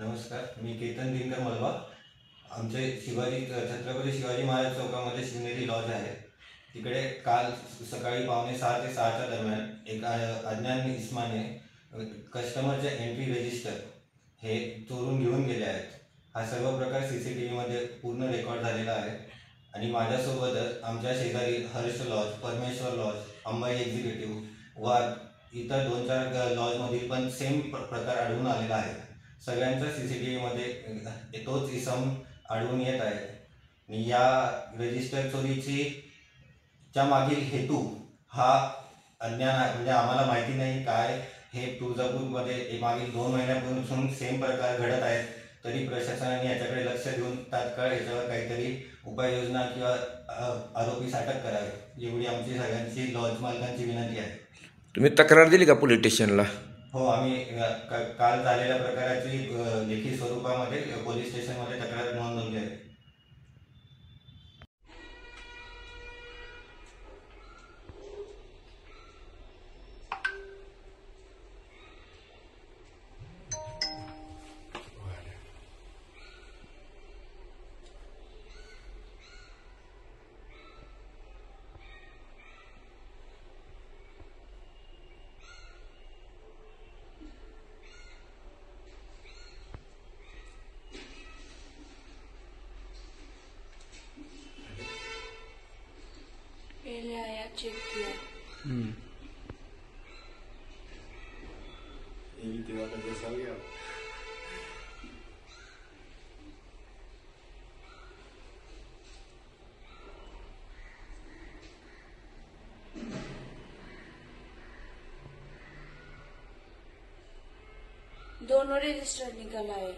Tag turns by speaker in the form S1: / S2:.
S1: नमस्कार, मी केतन दिनकर मलवा. आमचे छत्रपती शिवाजी महाराज चौकामध्ये शिवनेरी लॉज आहे. तिकडे काल सकाळी 5:45 ते 6च्या दरम्यान एका अज्ञात इसमाने कस्टमरचे एंट्री रजिस्टर हे चोरून घेऊन गेले आहेत. हा सर्व प्रकार CCTV मध्ये पूर्ण रेकॉर्ड झालेला आहे. आणि माझ्यासोबतच आमच्या शेजारी हर्ष लॉज, परमेश्वर लॉज, अंबाई एक्झिक्युटिव्ह व इतर 2-4 लॉजमधील पण सेम प्रकार आढळून आलेला आहे. सगळ्यांच्या CCTV मध्ये तोच इसम आढळून येत आहे. आणि या रजिस्टर चोरीच्या मागील हेतू हा अज्ञात आहे. म्हणजे आम्हाला माहिती नाही काय. हे तुळजापूरमध्ये मागील 2 महिन्यापासून सेम प्रकार घडत आहेत. तरी प्रशासनाने याच्याकडे लक्ष देऊन तात्काळ याच्यावर काहीतरी उपाययोजना किंवा आरोपीस अटक करावी, एवढी आमची सगळ्यांची लॉज मालकांची विनंती आहे.
S2: तुम्ही तक्रार दिली का पोलीस स्टेशनला?
S1: हो, आम्ही काल झालेल्या प्रकाराची लेखी स्वरूपामध्ये पोलीस स्टेशनमध्ये तक्रार नोंदवली आहे.
S3: पहले आया चेक किया।
S4: यही तेरा का जैसा गया।
S3: दोनों रजिस्टर निकल आए।